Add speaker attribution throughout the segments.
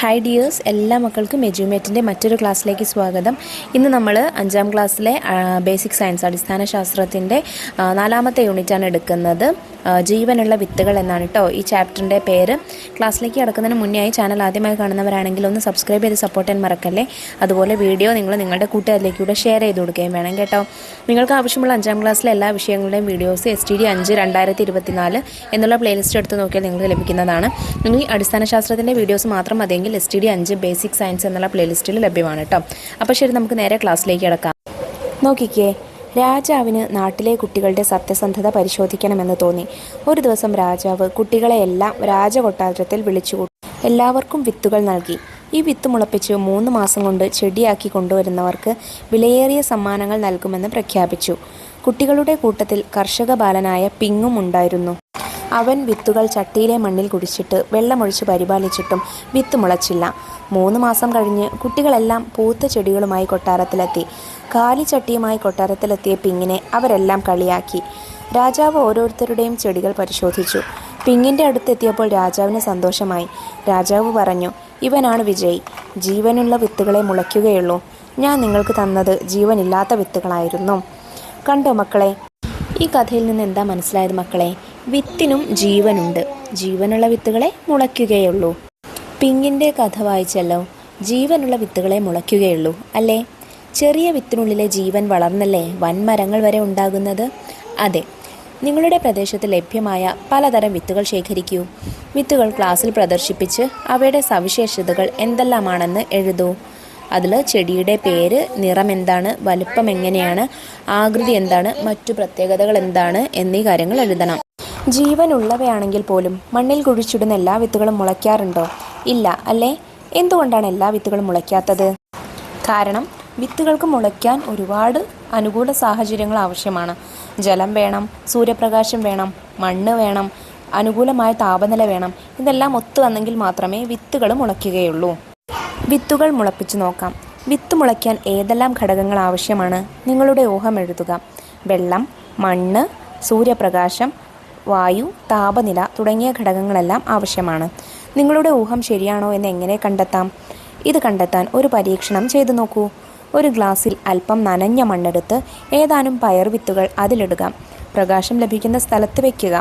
Speaker 1: Hi dears, എല്ലാ മക്കൾക്കും എജ്യൂമേറ്റിൻ്റെ മറ്റൊരു ക്ലാസ്സിലേക്ക് സ്വാഗതം. ഇന്ന് നമ്മൾ 5ാം ക്ലാസ്സിലെ ബേസിക് സയൻസ് അടിസ്ഥാന ശാസ്ത്രത്തിൻ്റെ 4ാമത്തെ യൂണിറ്റാണ് എടുക്കുന്നത്. ജീവനുള്ള വിത്തുകൾ എന്നാണ് കേട്ടോ ഈ ചാപ്റ്ററിൻ്റെ പേര്. ക്ലാസ്സിലേക്ക് കിടക്കുന്നതിന് മുന്നേ ചാനൽ ആദ്യമായി കാണുന്നവരാണെങ്കിൽ ഒന്ന് സബ്സ്ക്രൈബ് ചെയ്ത് സപ്പോർട്ട് ചെയ്യാൻ മറക്കല്ലേ. അതുപോലെ വീഡിയോ നിങ്ങൾ നിങ്ങളുടെ കൂട്ടുകാരിലേക്കൂടെ ഷെയർ ചെയ്ത് കൊടുക്കുകയും വേണം കേട്ടോ. നിങ്ങൾക്ക് ആവശ്യമുള്ള 5ാം ക്ലാസ്സിലെ എല്ലാ വിഷയങ്ങളുടെയും വീഡിയോസ് STD 5 2024 എന്നുള്ള പ്ലേലിസ്റ്റ് എടുത്ത് നോക്കിയാൽ നിങ്ങൾക്ക് ലഭിക്കുന്നതാണ്. നിങ്ങൾ അടിസ്ഥാന ശാസ്ത്രത്തിൻ്റെ വീഡിയോസ് മാത്രം മതിയെങ്കിൽ STD 5 ബേസിക് സയൻസ് എന്നുള്ള പ്ലേലിസ്റ്റിൽ ലഭ്യമാണ് കേട്ടോ. അപ്പോൾ ശരി, നമുക്ക് നേരെ ക്ലാസ്സിലേക്ക് കിടക്കാം. നോക്കിക്കേ, രാജാവിന് നാട്ടിലെ കുട്ടികളുടെ സത്യസന്ധത പരിശോധിക്കണമെന്ന് തോന്നി. ഒരു ദിവസം രാജാവ് കുട്ടികളെയെല്ലാം രാജകൊട്ടാരത്തിൽ വിളിച്ചുകൂട്ടി. എല്ലാവർക്കും വിത്തുകൾ നൽകി. ഈ വിത്ത് മുളപ്പിച്ച് 3 മാസം കൊണ്ട് ചെടിയാക്കി കൊണ്ടുവരുന്നവർക്ക് വിലയേറിയ സമ്മാനങ്ങൾ നൽകുമെന്ന് പ്രഖ്യാപിച്ചു. കുട്ടികളുടെ കൂട്ടത്തിൽ കർഷക ബാലനായ പിങ്ങും ഉണ്ടായിരുന്നു. അവൻ വിത്തുകൾ ചട്ടിയിലെ മണ്ണിൽ കുഴിച്ചിട്ട് വെള്ളമൊഴിച്ച് പരിപാലിച്ചിട്ടും വിത്ത് മുളച്ചില്ല. 3 മാസം കഴിഞ്ഞ് കുട്ടികളെല്ലാം പൂത്ത ചെടികളുമായി കൊട്ടാരത്തിലെത്തി. കാലി ചട്ടിയുമായി കൊട്ടാരത്തിലെത്തിയ പിങ്ങിനെ അവരെല്ലാം കളിയാക്കി. രാജാവ് ഓരോരുത്തരുടെയും ചെടികൾ പരിശോധിച്ചു. പിങ്ങിൻ്റെ അടുത്തെത്തിയപ്പോൾ രാജാവിന് സന്തോഷമായി. രാജാവ് പറഞ്ഞു, ഇവനാണ് വിജയി. ജീവനുള്ള വിത്തുകളെ മുളയ്ക്കുകയുള്ളൂ. ഞാൻ നിങ്ങൾക്ക് തന്നത് ജീവനില്ലാത്ത വിത്തുകളായിരുന്നു. കണ്ടോ മക്കളെ, ഈ കഥയിൽ നിന്ന് എന്താ മനസ്സിലായത് മക്കളെ? വിത്തിനും ജീവനുണ്ട്. ജീവനുള്ള വിത്തുകളെ മുളയ്ക്കുകയുള്ളൂ. പിങ്ങിൻ്റെ കഥ വായിച്ചല്ലോ. ജീവനുള്ള വിത്തുകളെ മുളയ്ക്കുകയുള്ളൂ അല്ലേ? ചെറിയ വിത്തിനുള്ളിലെ ജീവൻ വളർന്നല്ലേ വൻമരങ്ങൾ വരെ ഉണ്ടാകുന്നത്. അതെ, നിങ്ങളുടെ പ്രദേശത്ത് ലഭ്യമായ പലതരം വിത്തുകൾ ശേഖരിക്കൂ. വിത്തുകൾ ക്ലാസ്സിൽ പ്രദർശിപ്പിച്ച് അവയുടെ സവിശേഷതകൾ എന്തെല്ലാമാണെന്ന് എഴുതൂ. അതിൽ ചെടിയുടെ പേര്, നിറം എന്താണ്, വലുപ്പം എങ്ങനെയാണ്, ആകൃതി എന്താണ്, മറ്റു പ്രത്യേകതകൾ എന്താണ് എന്നീ കാര്യങ്ങൾ എഴുതണം. ജീവനുള്ളവയാണെങ്കിൽ പോലും മണ്ണിൽ കുഴിച്ചിടുന്ന എല്ലാ വിത്തുകളും മുളയ്ക്കാറുണ്ടോ? ഇല്ല അല്ലേ? എന്തുകൊണ്ടാണ് എല്ലാ വിത്തുകളും മുളയ്ക്കാത്തത്? കാരണം വിത്തുകൾക്ക് മുളയ്ക്കാൻ ഒരുപാട് അനുകൂല സാഹചര്യങ്ങൾ ആവശ്യമാണ്. ജലം വേണം, സൂര്യപ്രകാശം വേണം, മണ്ണ് വേണം, അനുകൂലമായ താപനില വേണം. ഇതെല്ലാം ഒത്തുവന്നെങ്കിൽ മാത്രമേ വിത്തുകൾ മുളയ്ക്കുകയുള്ളൂ. വിത്തുകൾ മുളപ്പിച്ച് നോക്കാം. വിത്ത് മുളയ്ക്കാൻ ഏതെല്ലാം ഘടകങ്ങൾ ആവശ്യമാണ്? നിങ്ങളുടെ ഊഹം എഴുതുക. വെള്ളം, മണ്ണ്, സൂര്യപ്രകാശം, വായു, താപനില തുടങ്ങിയ ഘടകങ്ങളെല്ലാം ആവശ്യമാണ്. നിങ്ങളുടെ ഊഹം ശരിയാണോ എന്ന് എങ്ങനെ കണ്ടെത്താം? ഇത് കണ്ടെത്താൻ ഒരു പരീക്ഷണം ചെയ്തു നോക്കൂ. ഒരു ഗ്ലാസ്സിൽ അല്പം നനഞ്ഞ മണ്ണെടുത്ത് ഏതാനും പയർ വിത്തുകൾ അതിലിടുക. പ്രകാശം ലഭിക്കുന്ന സ്ഥലത്ത് വയ്ക്കുക.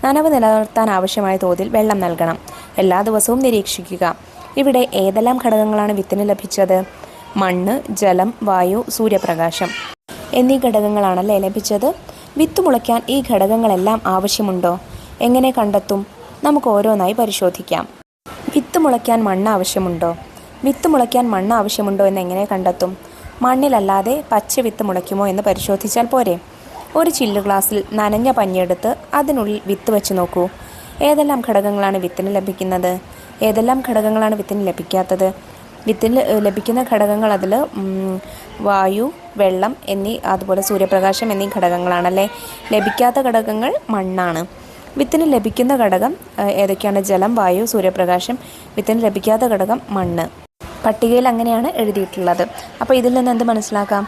Speaker 1: നനവ് നിലനിർത്താൻ ആവശ്യമായ തോതിൽ വെള്ളം നൽകണം. എല്ലാ ദിവസവും നിരീക്ഷിക്കുക. ഇവിടെ ഏതെല്ലാം ഘടകങ്ങളാണ് വിത്തിന് ലഭിച്ചത്? മണ്ണ്, ജലം, വായു, സൂര്യപ്രകാശം എന്നീ ഘടകങ്ങളാണല്ലേ ലഭിച്ചത്. വിത്ത് മുളയ്ക്കാൻ ഈ ഘടകങ്ങളെല്ലാം ആവശ്യമുണ്ടോ? എങ്ങനെ കണ്ടെത്തും? നമുക്ക് ഓരോന്നായി പരിശോധിക്കാം. വിത്ത് മുളയ്ക്കാൻ മണ്ണ് ആവശ്യമുണ്ടോ? വിത്ത് മുളയ്ക്കാൻ മണ്ണ് ആവശ്യമുണ്ടോ എന്ന് എങ്ങനെ കണ്ടെത്തും? മണ്ണിലല്ലാതെ പച്ച വിത്ത് മുളയ്ക്കുമോ എന്ന് പരിശോധിച്ചാൽ പോരെ? ഒരു ചില്ല് ഗ്ലാസ്സിൽ നനഞ്ഞ പഞ്ഞെടുത്ത് അതിനുള്ളിൽ വിത്ത് വെച്ച് നോക്കൂ. ഏതെല്ലാം ഘടകങ്ങളാണ് വിത്തിന് ലഭിക്കുന്നത്? ഏതെല്ലാം ഘടകങ്ങളാണ് വിത്തിന് ലഭിക്കാത്തത്? വിത്തിന് ലഭിക്കുന്ന ഘടകങ്ങൾ അതിൽ വായു, വെള്ളം എന്നീ അതുപോലെ സൂര്യപ്രകാശം എന്നീ ഘടകങ്ങളാണല്ലേ. ലഭിക്കാത്ത ഘടകങ്ങൾ മണ്ണാണ്. വിത്തിന് ലഭിക്കുന്ന ഘടകം ഏതൊക്കെയാണ്? ജലം, വായു, സൂര്യപ്രകാശം. വിത്തിന് ലഭിക്കാത്ത ഘടകം മണ്ണ്. പട്ടികയിൽ അങ്ങനെയാണ് എഴുതിയിട്ടുള്ളത്. അപ്പോൾ ഇതിൽ നിന്ന് എന്ത് മനസ്സിലാക്കാം?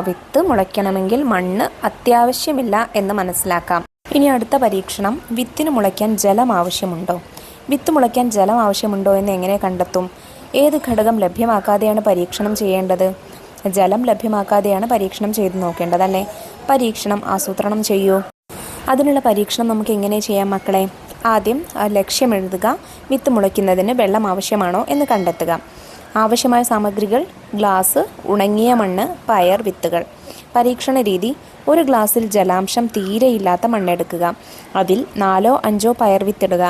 Speaker 1: വിത്ത് മുളയ്ക്കണമെങ്കിൽ മണ്ണ് അത്യാവശ്യമില്ല എന്ന് മനസ്സിലാക്കാം. ഇനി അടുത്ത പരീക്ഷണം, വിത്തിന് മുളയ്ക്കാൻ ജലം ആവശ്യമുണ്ടോ? വിത്ത് മുളയ്ക്കാൻ ജലം ആവശ്യമുണ്ടോ എന്ന് എങ്ങനെ കണ്ടെത്തും? ഏത് ഘടകം ലഭ്യമാക്കാതെയാണ് പരീക്ഷണം ചെയ്യേണ്ടത്? ജലം ലഭ്യമാക്കാതെയാണ് പരീക്ഷണം ചെയ്തു നോക്കേണ്ടതല്ലേ. പരീക്ഷണം ആസൂത്രണം ചെയ്യൂ. അതിനുള്ള പരീക്ഷണം നമുക്ക് എങ്ങനെ ചെയ്യാം മക്കളെ? ആദ്യം ലക്ഷ്യം എഴുതുക. വിത്ത് മുളയ്ക്കുന്നതിന് വെള്ളം ആവശ്യമാണോ എന്ന് കണ്ടെത്തുക. ആവശ്യമായ സാമഗ്രികൾ: ഗ്ലാസ്, ഉണങ്ങിയ മണ്ണ്, പയർ വിത്തുകൾ. പരീക്ഷണ രീതി: ഒരു ഗ്ലാസ്സിൽ ജലാംശം തീരെയില്ലാത്ത മണ്ണെടുക്കുക. അതിൽ 4 or 5 പയർ വിത്തിടുക.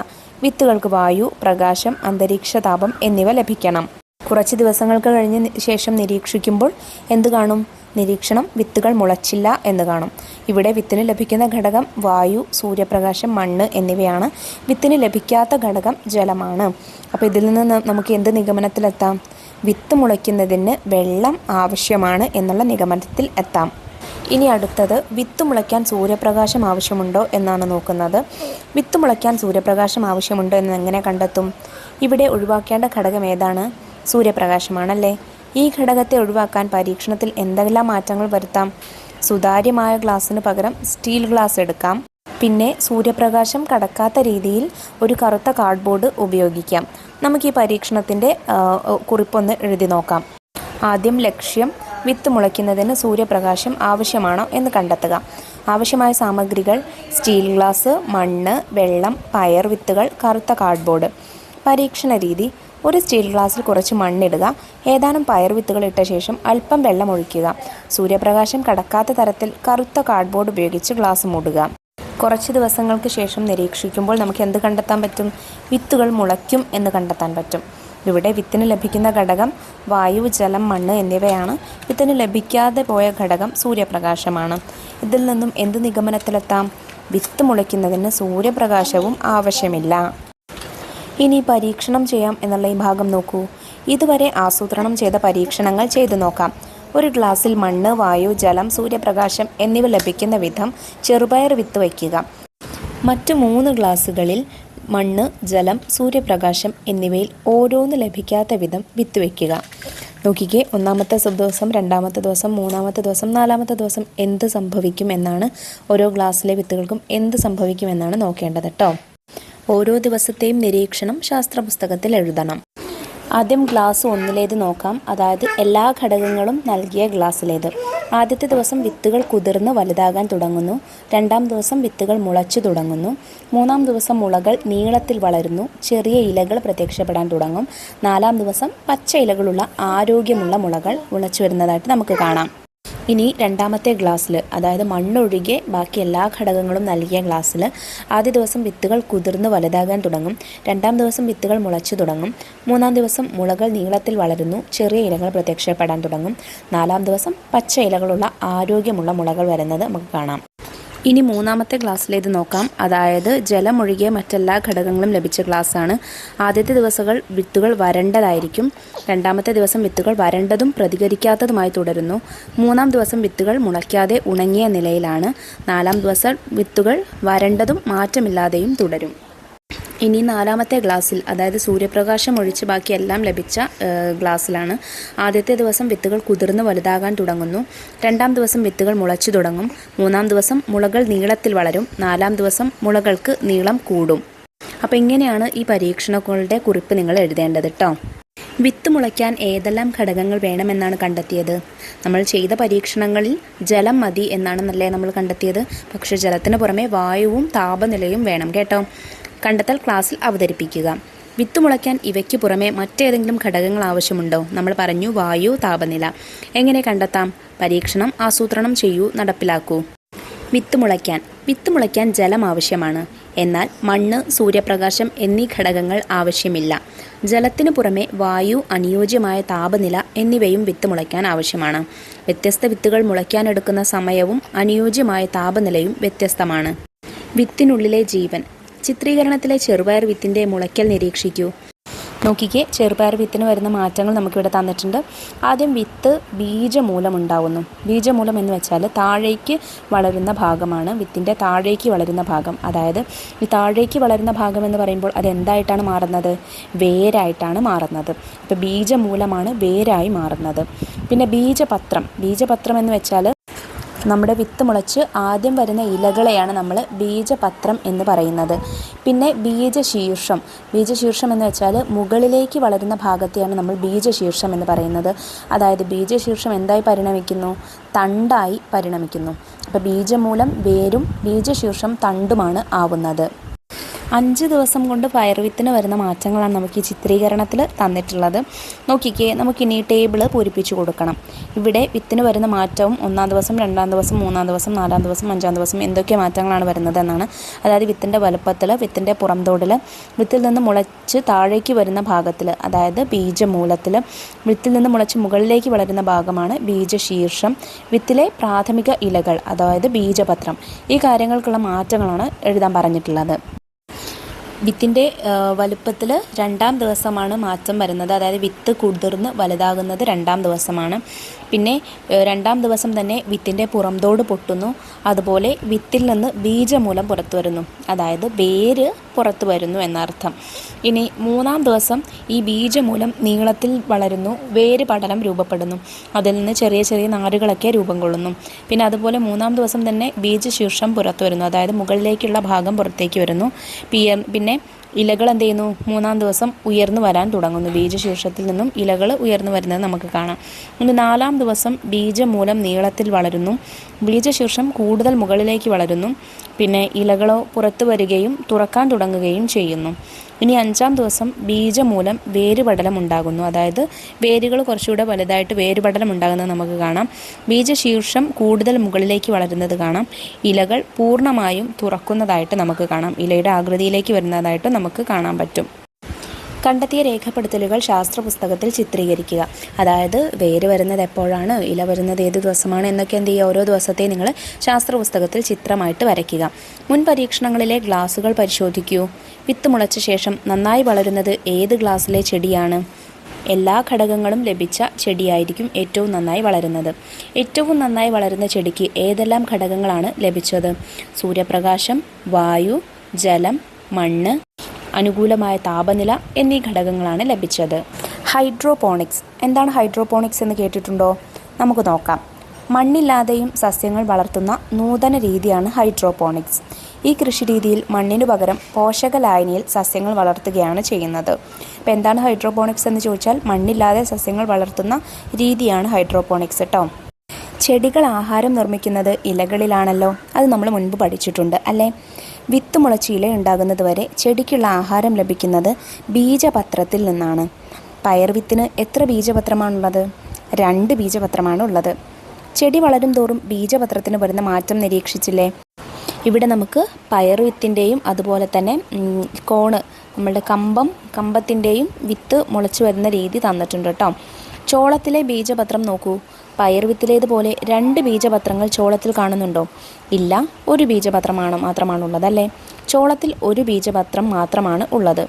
Speaker 1: വിത്തുകൾക്ക് വായു, പ്രകാശം, അന്തരീക്ഷ താപം എന്നിവ ലഭിക്കണം. കുറച്ച് ദിവസങ്ങൾക്ക് കഴിഞ്ഞ് ശേഷം നിരീക്ഷിക്കുമ്പോൾ എന്ത് കാണും? നിരീക്ഷണം: വിത്തുകൾ മുളച്ചില്ല എന്ന് കാണും. ഇവിടെ വിത്തിന് ലഭിക്കുന്ന ഘടകം വായു, സൂര്യപ്രകാശം, മണ്ണ് എന്നിവയാണ്. വിത്തിന് ലഭിക്കാത്ത ഘടകം ജലമാണ്. അപ്പോൾ ഇതിൽ നിന്ന് നമുക്ക് എന്ത് നിഗമനത്തിലെത്താം? വിത്ത് മുളയ്ക്കുന്നതിന് വെള്ളം ആവശ്യമാണ് എന്നുള്ള നിഗമനത്തിൽ എത്താം. ഇനി അടുത്തത്, വിത്ത് മുളയ്ക്കാൻ സൂര്യപ്രകാശം ആവശ്യമുണ്ടോ എന്നാണ് നോക്കുന്നത്. വിത്ത് മുളയ്ക്കാൻ സൂര്യപ്രകാശം ആവശ്യമുണ്ടോ എന്ന് എങ്ങനെ കണ്ടെത്തും? ഇവിടെ ഒഴിവാക്കേണ്ട ഘടകം ഏതാണ്? സൂര്യപ്രകാശമാണല്ലേ. ഈ ഘടകത്തെ ഒഴിവാക്കാൻ പരീക്ഷണത്തിൽ എന്തെല്ലാം മാറ്റങ്ങൾ വരുത്താം? സുതാര്യമായ ഗ്ലാസ്സിന് പകരം സ്റ്റീൽ ഗ്ലാസ് എടുക്കാം. പിന്നെ സൂര്യപ്രകാശം കടക്കാത്ത രീതിയിൽ ഒരു കറുത്ത കാർഡ്ബോർഡ് ഉപയോഗിക്കാം. നമുക്ക് ഈ പരീക്ഷണത്തിൻ്റെ കുറിപ്പൊന്ന് എഴുതി നോക്കാം. ആദ്യം ലക്ഷ്യം: വിത്ത് മുളയ്ക്കുന്നതിന് സൂര്യപ്രകാശം ആവശ്യമാണോ എന്ന് കണ്ടെത്തുക. ആവശ്യമായ സാമഗ്രികൾ: സ്റ്റീൽ ഗ്ലാസ്, മണ്ണ്, വെള്ളം, പയർ വിത്തുകൾ, കറുത്ത കാർഡ്ബോർഡ്. പരീക്ഷണ രീതി: ഒരു സ്റ്റീൽ ഗ്ലാസ്സിൽ കുറച്ച് മണ്ണിടുക. ഏതാനും പയർ വിത്തുകൾ ഇട്ട ശേഷം അല്പം വെള്ളം ഒഴിക്കുക. സൂര്യപ്രകാശം കടക്കാത്ത തരത്തിൽ കറുത്ത കാർഡ്ബോർഡ് ഉപയോഗിച്ച് ഗ്ലാസ് മൂടുക. കുറച്ച് ദിവസങ്ങൾക്ക് ശേഷം നിരീക്ഷിക്കുമ്പോൾ നമുക്ക് എന്ത് കണ്ടെത്താൻ പറ്റും? വിത്തുകൾ മുളയ്ക്കും എന്ന് കണ്ടെത്താൻ പറ്റും. ഇവിടെ വിത്തിന് ലഭിക്കുന്ന ഘടകം വായു, ജലം, മണ്ണ് എന്നിവയാണ്. വിത്തിന് ലഭിക്കാതെ പോയ ഘടകം സൂര്യപ്രകാശമാണ്. ഇതിൽ നിന്നും എന്ത് നിഗമനത്തിലെത്താം? വിത്ത് മുളയ്ക്കുന്നതിന് സൂര്യപ്രകാശവും ആവശ്യമില്ല. ഇനി പരീക്ഷണം ചെയ്യാം എന്നുള്ള ഈ ഭാഗം നോക്കൂ. ഇതുവരെ ആസൂത്രണം ചെയ്ത പരീക്ഷണങ്ങൾ ചെയ്തു നോക്കാം. ഒരു ഗ്ലാസ്സിൽ മണ്ണ്, വായു, ജലം, സൂര്യപ്രകാശം എന്നിവ ലഭിക്കുന്ന വിധം ചെറുപയർ വിത്ത് വയ്ക്കുക. മറ്റു 3 ഗ്ലാസ്സുകളിൽ മണ്ണ്, ജലം, സൂര്യപ്രകാശം എന്നിവയിൽ ഓരോന്ന് ലഭിക്കാത്ത വിധം വിത്ത് വയ്ക്കുക. നോക്കിക്കേ, 1-ാമത്തെ ദിവസം, 2-ാമത്തെ ദിവസം, 3-ാമത്തെ ദിവസം, 4-ാമത്തെ ദിവസം എന്ത് സംഭവിക്കും എന്നാണ്, ഓരോ ഗ്ലാസ്സിലെ വിത്തുകൾക്കും എന്ത് സംഭവിക്കുമെന്നാണ് നോക്കേണ്ടത് കേട്ടോ. ഓരോ ദിവസത്തെയും നിരീക്ഷണം ശാസ്ത്രപുസ്തകത്തിൽ എഴുതണം. ആദ്യം ഗ്ലാസ് 1-ലേത് നോക്കാം, അതായത് എല്ലാ ഘടകങ്ങളും നൽകിയ ഗ്ലാസ്സിലേത്. ആദ്യത്തെ ദിവസം വിത്തുകൾ കുതിർന്ന് വലുതാകാൻ തുടങ്ങുന്നു. 2-ാം ദിവസം വിത്തുകൾ മുളച്ചു തുടങ്ങുന്നു. 3-ാം ദിവസം മുളകൾ നീളത്തിൽ വളരുന്നു. ചെറിയ ഇലകൾ പ്രത്യക്ഷപ്പെടാൻ തുടങ്ങും. 4-ാം ദിവസം പച്ച ഇലകളുള്ള ആരോഗ്യമുള്ള മുളകൾ മുളച്ചു വരുന്നതായിട്ട് നമുക്ക് കാണാം. ഇനി 2-ാമത്തെ ഗ്ലാസ്സിൽ, അതായത് മണ്ണൊഴികെ ബാക്കി എല്ലാ ഘടകങ്ങളും നൽകിയ ഗ്ലാസ്സിൽ ആദ്യ ദിവസം വിത്തുകൾ കുതിർന്ന് വലുതാകാൻ തുടങ്ങും. 2-ാം ദിവസം വിത്തുകൾ മുളച്ചു തുടങ്ങും. 3-ാം ദിവസം മുളകൾ നീളത്തിൽ വളരുന്നു. ചെറിയ ഇലകൾ പ്രത്യക്ഷപ്പെടാൻ തുടങ്ങും. 4-ാം ദിവസം പച്ച ഇലകളുള്ള ആരോഗ്യമുള്ള മുളകൾ വരുന്നത് നമുക്ക് കാണാം. ഇനി 3-ാമത്തെ ഗ്ലാസ്സിലേത് നോക്കാം, അതായത് ജലമൊഴികെ മറ്റെല്ലാ ഘടകങ്ങളും ലഭിച്ച ഗ്ലാസ്സാണ്. ആദ്യത്തെ ദിവസങ്ങൾ വിത്തുകൾ വരണ്ടതായിരിക്കും. 2-ാമത്തെ ദിവസം വിത്തുകൾ വരണ്ടതും പ്രതികരിക്കാത്തതുമായി തുടരുന്നു. 3-ാം ദിവസം വിത്തുകൾ മുളയ്ക്കാതെ ഉണങ്ങിയ നിലയിലാണ്. 4-ാം ദിവസം വിത്തുകൾ വരണ്ടതും മാറ്റമില്ലാതെയും തുടരും. ഇനി 4-ാമത്തെ ഗ്ലാസ്സിൽ, അതായത് സൂര്യപ്രകാശം ഒഴിച്ച് ബാക്കി എല്ലാം ലഭിച്ച ഗ്ലാസ്സിലാണ്. ആദ്യത്തെ ദിവസം വിത്തുകൾ കുതിർന്ന് വലുതാകാൻ തുടങ്ങുന്നു. 2-ാം ദിവസം വിത്തുകൾ മുളച്ചു തുടങ്ങും. 3-ാം ദിവസം മുളകൾ നീളത്തിൽ വളരും. 4-ാം ദിവസം മുളകൾക്ക് നീളം കൂടും. അപ്പോൾ ഇങ്ങനെയാണ് ഈ പരീക്ഷണങ്ങളുടെ കുറിപ്പ് നിങ്ങൾ എഴുതേണ്ടത് കേട്ടോ. വിത്ത് മുളയ്ക്കാൻ ഏതെല്ലാം ഘടകങ്ങൾ വേണമെന്നാണ് കണ്ടെത്തിയത്? നമ്മൾ ചെയ്ത പരീക്ഷണങ്ങളിൽ ജലം മതി എന്നാണെന്നല്ലേ നമ്മൾ കണ്ടെത്തിയത്. പക്ഷേ ജലത്തിന് പുറമെ വായുവും താപനിലയും വേണം കേട്ടോ. കണ്ടെത്തൽ ക്ലാസ്സിൽ അവതരിപ്പിക്കുക. വിത്ത് മുളയ്ക്കാൻ ഇവയ്ക്ക് പുറമെ മറ്റേതെങ്കിലും ഘടകങ്ങൾ ആവശ്യമുണ്ടോ? നമ്മൾ പറഞ്ഞു വായു, താപനില. എങ്ങനെ കണ്ടെത്താം? പരീക്ഷണം ആസൂത്രണം ചെയ്യൂ, നടപ്പിലാക്കൂ. വിത്ത് മുളയ്ക്കാൻ ജലം ആവശ്യമാണ്. എന്നാൽ മണ്ണ്, സൂര്യപ്രകാശം എന്നീ ഘടകങ്ങൾ ആവശ്യമില്ല. ജലത്തിന് പുറമെ വായു, അനുയോജ്യമായ താപനില എന്നിവയും വിത്ത് മുളയ്ക്കാൻ ആവശ്യമാണ്. വ്യത്യസ്ത വിത്തുകൾ മുളയ്ക്കാനെടുക്കുന്ന സമയവും അനുയോജ്യമായ താപനിലയും വ്യത്യസ്തമാണ്. വിത്തിനുള്ളിലെ ജീവൻ. ചിത്രീകരണത്തിലെ ചെറുപയർ വിത്തിൻ്റെ മുളയ്ക്കൽ നിരീക്ഷിക്കൂ. നോക്കിക്കേ, ചെറുപയർ വിത്തിന് വരുന്ന മാറ്റങ്ങൾ നമുക്കിവിടെ തന്നിട്ടുണ്ട്. ആദ്യം വിത്ത് ബീജമൂലം ഉണ്ടാവുന്നു. ബീജമൂലം എന്ന് വെച്ചാൽ താഴേക്ക് വളരുന്ന ഭാഗമാണ്, വിത്തിൻ്റെ താഴേക്ക് വളരുന്ന ഭാഗം. അതായത് ഈ താഴേക്ക് വളരുന്ന ഭാഗം എന്ന് പറയുമ്പോൾ അത് എന്തായിട്ടാണ് മാറുന്നത്? വേരായിട്ടാണ് മാറുന്നത്. അപ്പോൾ ബീജമൂലമാണ് വേരായി മാറുന്നത്. പിന്നെ ബീജപത്രം എന്ന് വെച്ചാൽ നമ്മുടെ വിത്ത് മുളച്ച് ആദ്യം വരുന്ന ഇലകളെയാണ് നമ്മൾ ബീജപത്രം എന്ന് പറയുന്നത്. പിന്നെ ബീജശീർഷം എന്ന് വെച്ചാൽ മുകളിലേക്ക് വളരുന്ന ഭാഗത്തെയാണ് നമ്മൾ ബീജശീർഷം എന്ന് പറയുന്നത്. അതായത് ബീജശീർഷം എന്തായി പരിണമിക്കുന്നു? തണ്ടായി പരിണമിക്കുന്നു. അപ്പോൾ ബീജമൂലം വേരും ബീജശീർഷം തണ്ടുമാണ് ആവുന്നത്. 5 ദിവസം കൊണ്ട് പയർവിത്തിന് വരുന്ന മാറ്റങ്ങളാണ് നമുക്ക് ഈ ചിത്രീകരണത്തിൽ തന്നിട്ടുള്ളത്. നോക്കിക്കേ, നമുക്കിനി ടേബിൾ പൂരിപ്പിച്ചു കൊടുക്കണം. ഇവിടെ വിത്തിന് വരുന്ന മാറ്റവും 1-ാം ദിവസം, 2-ാം ദിവസം, 3-ാം ദിവസം, 4-ാം ദിവസം, 5-ാം ദിവസം എന്തൊക്കെ മാറ്റങ്ങളാണ് വരുന്നത് എന്നാണ്. അതായത് വിത്തിൻ്റെ വലുപ്പത്തിൽ, വിത്തിൻ്റെ പുറംതോടിൽ, വിത്തിൽ നിന്ന് മുളച്ച് താഴേക്ക് വരുന്ന ഭാഗത്തിൽ, അതായത് ബീജമൂലത്തിൽ, വിത്തിൽ നിന്ന് മുളച്ച് മുകളിലേക്ക് വളരുന്ന ഭാഗമാണ് ബീജശീർഷം, വിത്തിലെ പ്രാഥമിക ഇലകൾ അതായത് ബീജപത്രം. ഈ കാര്യങ്ങൾക്കുള്ള മാറ്റങ്ങളാണ് എഴുതാൻ പറഞ്ഞിട്ടുള്ളത്. വിത്തിൻ്റെ വലുപ്പത്തിൽ 2-ാം ദിവസമാണ് മാറ്റം വരുന്നത്. അതായത് വിത്ത് കുതിർന്ന് വലുതാകുന്നത് 2-ാം ദിവസമാണ്. പിന്നെ 2-ാം ദിവസം തന്നെ വിത്തിൻ്റെ പുറംതോട് പൊട്ടുന്നു. അതുപോലെ വിത്തിൽ നിന്ന് ബീജമൂലം പുറത്തു വരുന്നു, അതായത് വേര് പുറത്തു വരുന്നു എന്നർത്ഥം. ഇനി 3-ാം ദിവസം ഈ ബീജമൂലം നീളത്തിൽ വളരുന്നു, വേര് പടലം രൂപപ്പെടുന്നു, അതിൽ നിന്ന് ചെറിയ ചെറിയ നാരുകളൊക്കെ രൂപം കൊള്ളുന്നു. പിന്നെ അതുപോലെ 3-ാം ദിവസം തന്നെ ബീജശീർഷം പുറത്തു വരുന്നു, അതായത് മുകളിലേക്കുള്ള ഭാഗം പുറത്തേക്ക് വരുന്നു. പിന്നെ ഇലകൾ എന്ത് ചെയ്യുന്നു? 3-ാം ദിവസം ഉയർന്നു വരാൻ തുടങ്ങുന്നു. ബീജശീർഷത്തിൽ നിന്നും ഇലകൾ ഉയർന്നു വരുന്നത് നമുക്ക് കാണാം. 4-ാം ദിവസം ബീജമൂലം നീളത്തിൽ വളരുന്നു. ബീജശീർഷം കൂടുതൽ മുകളിലേക്ക് വളരുന്നു. പിന്നെ ഇലകളോ പുറത്തു വരികയും തുറക്കാൻ തുടങ്ങുകയും ചെയ്യുന്നു. ഇനി 5-ാം ദിവസം ബീജമൂലം വേരുപടലം ഉണ്ടാകുന്നു. അതായത് വേരുകൾ കുറച്ചുകൂടെ വലുതായിട്ട് വേരുപടലം ഉണ്ടാകുന്നത് നമുക്ക് കാണാം. ബീജശീർഷം കൂടുതൽ മുകളിലേക്ക് വളരുന്നത് കാണാം. ഇലകൾ പൂർണ്ണമായും തുറക്കുന്നതായിട്ട് നമുക്ക് കാണാം. ഇലയുടെ ആകൃതിയിലേക്ക് വരുന്നതായിട്ട് നമുക്ക് കാണാൻ പറ്റും. കണ്ടെത്തിയ രേഖപ്പെടുത്തലുകൾ ശാസ്ത്ര പുസ്തകത്തിൽ ചിത്രീകരിക്കുക. അതായത് വേര് വരുന്നത് എപ്പോഴാണ്, ഇല വരുന്നത് ഏത് ദിവസമാണ് എന്നൊക്കെ എന്ത് ചെയ്യുക, ഓരോ ദിവസത്തെ നിങ്ങൾ ശാസ്ത്ര പുസ്തകത്തിൽ ചിത്രമായിട്ട് വരയ്ക്കുക. മുൻ പരീക്ഷണങ്ങളിലെ ഗ്ലാസുകൾ പരിശോധിക്കൂ. വിത്ത് മുളച്ച ശേഷം നന്നായി വളരുന്നത് ഏത് ഗ്ലാസ്സിലെ ചെടിയാണ്? എല്ലാ ഘടകങ്ങളും ലഭിച്ച ചെടിയായിരിക്കും ഏറ്റവും നന്നായി വളരുന്നത്. ഏറ്റവും നന്നായി വളരുന്ന ചെടിക്ക് ഏതെല്ലാം ഘടകങ്ങളാണ് ലഭിച്ചത്? സൂര്യപ്രകാശം, വായു, ജലം, മണ്ണ്, അനുകൂലമായ താപനില എന്നീ ഘടകങ്ങളാണ് ലഭിച്ചത്. ഹൈഡ്രോപോണിക്സ്. എന്താണ് ഹൈഡ്രോപോണിക്സ് എന്ന് കേട്ടിട്ടുണ്ടോ? നമുക്ക് നോക്കാം. മണ്ണില്ലാതെയും സസ്യങ്ങൾ വളർത്തുന്ന നൂതന രീതിയാണ് ഹൈഡ്രോപോണിക്സ്. ഈ കൃഷിരീതിയിൽ മണ്ണിനു പകരം പോഷക ലായനിയിൽ സസ്യങ്ങൾ വളർത്തുകയാണ് ചെയ്യുന്നത്. അപ്പോൾ എന്താണ് ഹൈഡ്രോപോണിക്സ് എന്ന് ചോദിച്ചാൽ മണ്ണില്ലാതെ സസ്യങ്ങൾ വളർത്തുന്ന രീതിയാണ് ഹൈഡ്രോപോണിക്സ് കേട്ടോ. ചെടികൾ ആഹാരം നിർമ്മിക്കുന്നത് ഇലകളിലാണല്ലോ. അത് നമ്മൾ മുൻപ് പഠിച്ചിട്ടുണ്ട് അല്ലേ? വിത്ത് മുളച്ച് ഇല ഉണ്ടാകുന്നത് വരെ ചെടിക്കുള്ള ആഹാരം ലഭിക്കുന്നത് ബീജപത്രത്തിൽ നിന്നാണ്. പയർ വിത്തിന് എത്ര ബീജപത്രമാണുള്ളത്? 2 ബീജപത്രമാണ് ഉള്ളത്. ചെടി വളരും തോറും ബീജപത്രത്തിന് വരുന്ന മാറ്റം നിരീക്ഷിച്ചില്ലേ? ഇവിടെ നമുക്ക് പയർ വിത്തിൻ്റെയും അതുപോലെ തന്നെ നമ്മളുടെ കമ്പത്തിൻ്റെയും വിത്ത് മുളച്ച് വരുന്ന രീതി തന്നിട്ടുണ്ട് കേട്ടോ. ചോളത്തിലെ ബീജപത്രം നോക്കൂ. പയർ വിത്തിലേതുപോലെ 2 ബീജപത്രങ്ങൾ ചോളത്തിൽ കാണുന്നുണ്ടോ? ഇല്ല, ഒരു ബീജപത്രമാണ് മാത്രമാണുള്ളത് അല്ലേ? ചോളത്തിൽ ഒരു ബീജപത്രം മാത്രമാണ് ഉള്ളത്.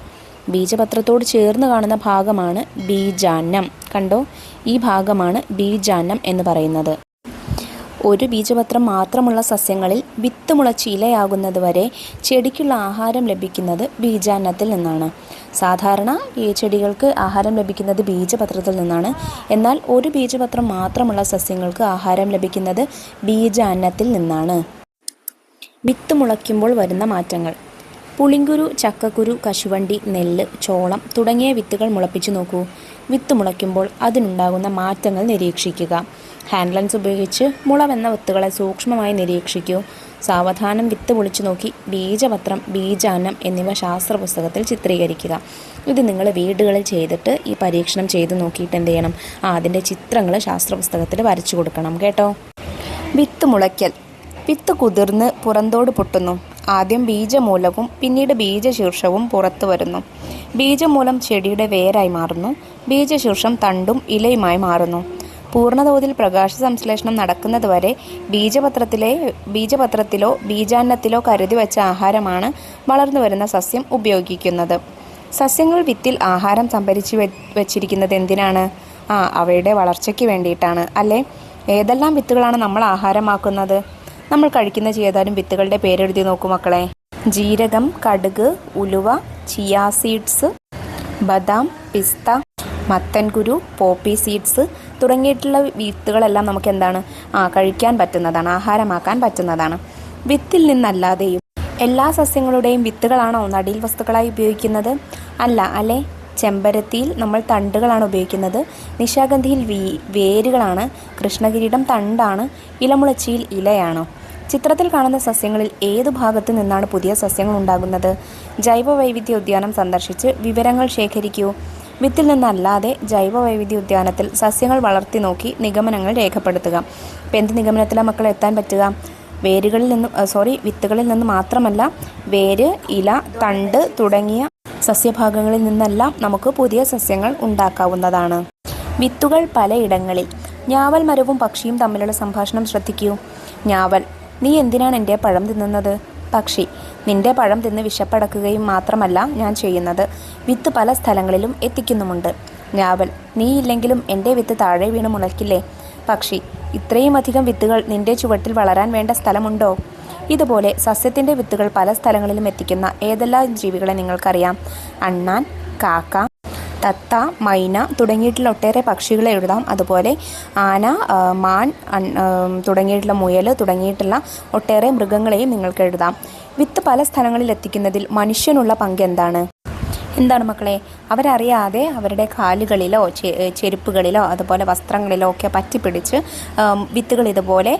Speaker 1: ബീജപത്രത്തോട് ചേർന്ന് കാണുന്ന ഭാഗമാണ് ബീജാന്നം. കണ്ടോ? ഈ ഭാഗമാണ് ബീജാന്നം എന്ന് പറയുന്നത്. ഒരു ബീജപത്രം മാത്രമുള്ള സസ്യങ്ങളിൽ വിത്ത് മുളച്ച് ഇലയാകുന്നത് വരെ ചെടിക്കുള്ള ആഹാരം ലഭിക്കുന്നത് ബീജാന്നത്തിൽ നിന്നാണ്. സാധാരണ ഈ ചെടികൾക്ക് ആഹാരം ലഭിക്കുന്നത് ബീജപത്രത്തിൽ നിന്നാണ്. എന്നാൽ ഒരു ബീജപത്രം മാത്രമുള്ള സസ്യങ്ങൾക്ക് ആഹാരം ലഭിക്കുന്നത് ബീജാന്നത്തിൽ നിന്നാണ്. വിത്ത് മുളയ്ക്കുമ്പോൾ വരുന്ന മാറ്റങ്ങൾ. പുളിങ്കുരു, ചക്കക്കുരു, കശുവണ്ടി, നെല്ല്, ചോളം തുടങ്ങിയ വിത്തുകൾ മുളപ്പിച്ചു നോക്കൂ. വിത്ത് മുളയ്ക്കുമ്പോൾ അതിനുണ്ടാകുന്ന മാറ്റങ്ങൾ നിരീക്ഷിക്കുക. ഹാൻഡ് ലെൻസ് ഉപയോഗിച്ച് മുളവെന്ന വിത്തുകളെ സൂക്ഷ്മമായി നിരീക്ഷിക്കൂ. സാവധാനം വിത്ത് പൊളിച്ചു നോക്കി ബീജപത്രം, ബീജാന്നം എന്നിവ ശാസ്ത്ര പുസ്തകത്തിൽ ചിത്രീകരിക്കുക. ഇത് നിങ്ങൾ വീടുകളിൽ ചെയ്തിട്ട് ഈ പരീക്ഷണം ചെയ്ത് നോക്കിയിട്ട് എന്ത് ചെയ്യണം? അതിൻ്റെ ചിത്രങ്ങൾ ശാസ്ത്ര പുസ്തകത്തിൽ വരച്ചു കൊടുക്കണം കേട്ടോ. വിത്ത് മുളയ്ക്കൽ. വിത്ത് കുതിർന്ന് പുറന്തോട് പൊട്ടുന്നു. ആദ്യം ബീജമൂലവും പിന്നീട് ബീജശീർഷവും പുറത്തു വരുന്നു. ബീജമൂലം ചെടിയുടെ വേരായി മാറുന്നു. ബീജശീർഷം തണ്ടും ഇലയുമായി മാറുന്നു. പൂർണ്ണതോതിൽ പ്രകാശ സംശ്ലേഷണം നടക്കുന്നതുവരെ ബീജപത്രത്തിലോ ബീജാന്നത്തിലോ കരുതി വെച്ച ആഹാരമാണ് വളർന്നു വരുന്ന സസ്യം ഉപയോഗിക്കുന്നത്. സസ്യങ്ങൾ വിത്തിൽ ആഹാരം സംഭരിച്ച് വെച്ചിരിക്കുന്നത് എന്തിനാണ്? അവയുടെ വളർച്ചയ്ക്ക് വേണ്ടിയിട്ടാണ് അല്ലേ? ഏതെല്ലാം വിത്തുകളാണ് നമ്മൾ ആഹാരമാക്കുന്നത്? നമ്മൾ കഴിക്കുന്ന ഏതാനും വിത്തുകളുടെ പേരെഴുതി നോക്കൂ മക്കളെ. ജീരകം, കടുക്, ഉലുവ, ചിയാ സീഡ്സ്, ബദാം, പിസ്ത, മത്തൻകുരു, പോപ്പി സീഡ്സ് തുടങ്ങിയിട്ടുള്ള വിത്തുകളെല്ലാം നമുക്ക് എന്താണ് കഴിക്കാൻ പറ്റുന്നതാണ്, ആഹാരമാക്കാൻ പറ്റുന്നതാണ്. വിത്തിൽ നിന്നല്ലാതെയും എല്ലാ സസ്യങ്ങളുടെയും വിത്തുകളാണോ നടീൽ വസ്തുക്കളായി ഉപയോഗിക്കുന്നത്? അല്ല അല്ലേ? ചെമ്പരത്തിയിൽ നമ്മൾ തണ്ടുകളാണ് ഉപയോഗിക്കുന്നത്. നിശാഗന്ധിയിൽ വേരുകളാണ്. കൃഷ്ണകിരീടം തണ്ടാണ്. ഇലമുളച്ചിയിൽ ഇലയാണോ? ചിത്രത്തിൽ കാണുന്ന സസ്യങ്ങളിൽ ഏതു ഭാഗത്തു നിന്നാണ് പുതിയ സസ്യങ്ങൾ ഉണ്ടാകുന്നത്? ജൈവ വൈവിധ്യ ഉദ്യാനം സന്ദർശിച്ച് വിവരങ്ങൾ ശേഖരിക്കൂ. വിത്തിൽ നിന്നല്ലാതെ ജൈവ വൈവിധ്യ ഉദ്യാനത്തിൽ സസ്യങ്ങൾ വളർത്തി നോക്കി നിഗമനങ്ങൾ രേഖപ്പെടുത്തുക. ഇപ്പം എന്ത് നിഗമനത്തിലാണ് മക്കൾ എത്താൻ പറ്റുക? വിത്തുകളിൽ നിന്ന് മാത്രമല്ല, വേര്, ഇല, തണ്ട് തുടങ്ങിയ സസ്യഭാഗങ്ങളിൽ നിന്നെല്ലാം നമുക്ക് പുതിയ സസ്യങ്ങൾ ഉണ്ടാക്കാവുന്നതാണ്. വിത്തുകൾ പലയിടങ്ങളിൽ. ഞാവൽ മരവും പക്ഷിയും തമ്മിലുള്ള സംഭാഷണം ശ്രദ്ധിക്കൂ. ഞാവൽ: നീ എന്തിനാണ് എൻ്റെ പഴം തിന്നുന്നത്? പക്ഷി: നിന്റെ പഴം തിന്ന് വിശപ്പടക്കുകയും മാത്രമല്ല ഞാൻ ചെയ്യുന്നത്, വിത്ത് പല സ്ഥലങ്ങളിലും എത്തിക്കുന്നുമുണ്ട്. ഞാവൽ: നീ ഇല്ലെങ്കിലും എൻ്റെ വിത്ത് താഴെ വീണ് മുളയ്ക്കില്ലേ? പക്ഷി: ഇത്രയും അധികം വിത്തുകൾ നിന്റെ ചുവട്ടിൽ വളരാൻ വേണ്ട സ്ഥലമുണ്ടോ? ഇതുപോലെ സസ്യത്തിൻ്റെ വിത്തുകൾ പല സ്ഥലങ്ങളിലും എത്തിക്കുന്ന ഏതെല്ലാം ജീവികളെ നിങ്ങൾക്കറിയാം? അണ്ണാൻ, കാക്ക, തത്ത, മൈന തുടങ്ങിയിട്ടുള്ള ഒട്ടേറെ പക്ഷികളെ എഴുതാം. അതുപോലെ ആന, മാൻ തുടങ്ങിയിട്ടുള്ള മുയൽ തുടങ്ങിയിട്ടുള്ള ഒട്ടേറെ മൃഗങ്ങളെയും നിങ്ങൾക്ക് എഴുതാം. വിത്ത് പല സ്ഥലങ്ങളിൽ എത്തിക്കുന്നതിൽ മനുഷ്യനുള്ള പങ്ക് എന്താണ്? എന്താണ് മക്കളെ, അവരറിയാതെ അവരുടെ കാലുകളിലോ ചെരുപ്പുകളിലോ അതുപോലെ വസ്ത്രങ്ങളിലോ ഒക്കെ പറ്റിപ്പിടിച്ച് വിത്തുകൾ ഇതുപോലെ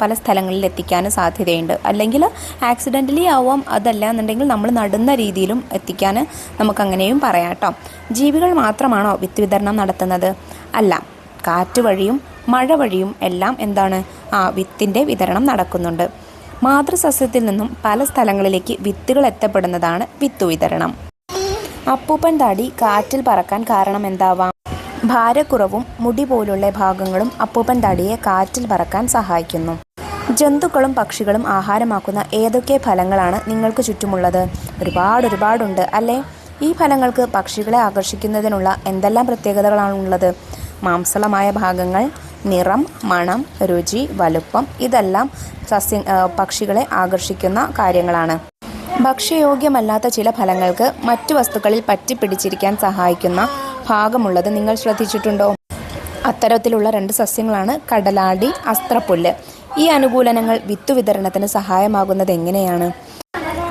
Speaker 1: പല സ്ഥലങ്ങളിൽ എത്തിക്കാനും സാധ്യതയുണ്ട്. അല്ലെങ്കിൽ ആക്സിഡൻ്റലി ആവാം, അതല്ല എന്നുണ്ടെങ്കിൽ നമ്മൾ നടുന്ന രീതിയിലും എത്തിക്കാൻ നമുക്കങ്ങനെയും പറയാം കേട്ടോ. ജീവികൾ മാത്രമാണോ വിത്ത് വിതരണം നടത്തുന്നത്? അല്ല, കാറ്റ് വഴിയും മഴ വഴിയും എല്ലാം വിത്തിൻ്റെ വിതരണം നടക്കുന്നുണ്ട്. മാതൃസസ്യത്തിൽ നിന്നും പല സ്ഥലങ്ങളിലേക്ക് വിത്തുകൾ എത്തപ്പെടുന്നതാണ് വിത്തു വിതരണം. അപ്പൂപ്പൻ താടി കാറ്റിൽ പറക്കാൻ കാരണം എന്താവാം? ഭാരക്കുറവും മുടി പോലുള്ള ഭാഗങ്ങളും അപ്പൂപ്പൻ താടിയെ കാറ്റിൽ പറക്കാൻ സഹായിക്കുന്നു. ജന്തുക്കളും പക്ഷികളും ആഹാരമാക്കുന്ന ഏതൊക്കെ ഫലങ്ങളാണ് നിങ്ങൾക്ക് ചുറ്റുമുള്ളത്? ഒരുപാടുണ്ട് അല്ലേ? ഈ ഫലങ്ങൾക്ക് പക്ഷികളെ ആകർഷിക്കുന്നതിനുള്ള എന്തെല്ലാം പ്രത്യേകതകളാണുള്ളത്? മാംസളമായ ഭാഗങ്ങൾ, നിറം, മണം, രുചി, വലുപ്പം ഇതെല്ലാം പക്ഷികളെ ആകർഷിക്കുന്ന കാര്യങ്ങളാണ്. ഭക്ഷ്യയോഗ്യമല്ലാത്ത ചില ഫലങ്ങൾക്ക് മറ്റു വസ്തുക്കളിൽ പറ്റിപ്പിടിച്ചിരിക്കാൻ സഹായിക്കുന്ന ഭാഗമുള്ളത് നിങ്ങൾ ശ്രദ്ധിച്ചിട്ടുണ്ടോ? അത്തരത്തിലുള്ള 2 സസ്യങ്ങളാണ് കടലാടി, അസ്ത്രപ്പുല്ല്. ഈ അനുകൂലനങ്ങൾ വിത്തു വിതരണത്തിന് സഹായമാകുന്നത് എങ്ങനെയാണ്?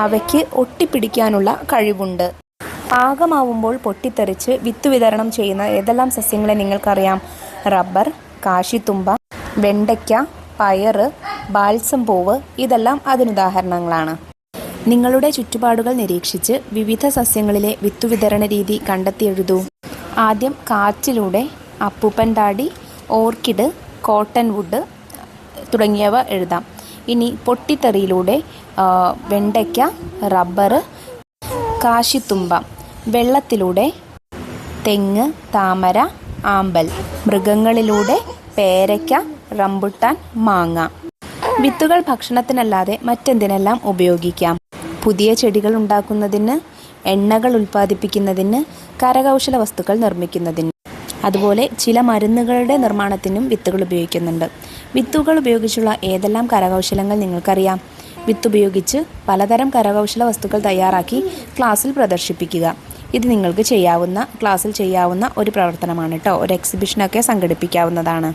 Speaker 1: അവയ്ക്ക് ഒട്ടിപ്പിടിക്കാനുള്ള കഴിവുണ്ട്. പാകമാവുമ്പോൾ പൊട്ടിത്തെറിച്ച് വിത്തു വിതരണം ചെയ്യുന്ന ഏതെല്ലാം സസ്യങ്ങളെ നിങ്ങൾക്കറിയാം? റബ്ബർ, കാശിത്തുമ്പ, വെണ്ടയ്ക്ക, പയറ്, ബാൽസം പൂവ് ഇതെല്ലാം അതിനുദാഹരണങ്ങളാണ്. നിങ്ങളുടെ ചുറ്റുപാടുകൾ നിരീക്ഷിച്ച് വിവിധ സസ്യങ്ങളിലെ വിത്തുവിതരണ രീതി കണ്ടെത്തി എഴുതൂ. ആദ്യം കാറ്റിലൂടെ അപ്പൂപ്പൻ താടി, ഓർക്കിഡ്, കോട്ടൺ വുഡ് തുടങ്ങിയവ എഴുതാം. ഇനി പൊട്ടിത്തെറിയിലൂടെ വെണ്ടയ്ക്ക, റബ്ബർ, കാശിത്തുമ്പ. വെള്ളത്തിലൂടെ തെങ്ങ്, താമര, ആമ്പൽ. മൃഗങ്ങളിലൂടെ പേരയ്ക്ക, റംബുട്ടാൻ, മാങ്ങ. വിത്തുകൾ ഭക്ഷണത്തിനല്ലാതെ മറ്റെന്തിനെല്ലാം ഉപയോഗിക്കാം? പുതിയ ചെടികൾ ഉണ്ടാക്കുന്നതിന്, എണ്ണകൾ ഉൽപ്പാദിപ്പിക്കുന്നതിന്, കരകൗശല വസ്തുക്കൾ നിർമ്മിക്കുന്നതിന്, അതുപോലെ ചില മരുന്നുകളുടെ നിർമ്മാണത്തിനും വിത്തുകൾ ഉപയോഗിക്കുന്നുണ്ട്. വിത്തുകൾ ഉപയോഗിച്ചുള്ള ഏതെല്ലാം കരകൗശലങ്ങൾ നിങ്ങൾക്കറിയാം? വിത്തുപയോഗിച്ച് പലതരം കരകൗശല വസ്തുക്കൾ തയ്യാറാക്കി ക്ലാസ്സിൽ പ്രദർശിപ്പിക്കുക. ഇത് നിങ്ങൾക്ക് ക്ലാസ്സിൽ ചെയ്യാവുന്ന ഒരു പ്രവർത്തനമാണ് കേട്ടോ. ഒരു എക്സിബിഷനൊക്കെ സംഘടിപ്പിക്കാവുന്നതാണ്.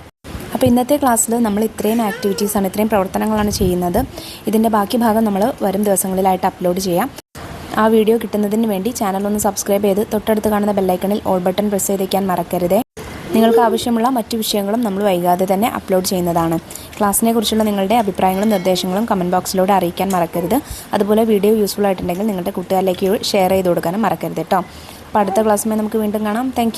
Speaker 1: അപ്പോൾ ഇന്നത്തെ ക്ലാസ്സിൽ നമ്മൾ ഇത്രയും ആക്ടിവിറ്റീസാണ്, ഇത്രയും പ്രവർത്തനങ്ങളാണ് ചെയ്യുന്നത്. ഇതിൻ്റെ ബാക്കി ഭാഗം നമ്മൾ വരും ദിവസങ്ങളിലായിട്ട് അപ്ലോഡ് ചെയ്യാം. ആ വീഡിയോ കിട്ടുന്നതിന് വേണ്ടി ചാനൽ ഒന്ന് സബ്സ്ക്രൈബ് ചെയ്ത് തൊട്ടടുത്ത് കാണുന്ന ബെല്ലൈക്കണിൽ ഓൾ ബട്ടൺ പ്രസ് ചെയ്ത് വയ്ക്കാൻ മറക്കരുതേ. നിങ്ങൾക്ക് ആവശ്യമുള്ള മറ്റു വിഷയങ്ങളും നമ്മൾ വൈകാതെ തന്നെ അപ്ലോഡ് ചെയ്യുന്നതാണ്. ക്ലാസ്സിനെ കുറിച്ചുള്ള നിങ്ങളുടെ അഭിപ്രായങ്ങളും നിർദ്ദേശങ്ങളും കമൻറ്റ് ബോക്സിലൂടെ അറിയിക്കാൻ മറക്കരുത്. അതുപോലെ വീഡിയോ യൂസ്ഫുൾ ആയിട്ടുണ്ടെങ്കിൽ നിങ്ങളുടെ കൂട്ടുകാരിലേക്ക് ഷെയർ ചെയ്ത് കൊടുക്കാനും മറക്കരുത് കേട്ടോ. അപ്പോൾ അടുത്ത ക്ലാസ്സുമായി നമുക്ക് വീണ്ടും കാണാം. താങ്ക്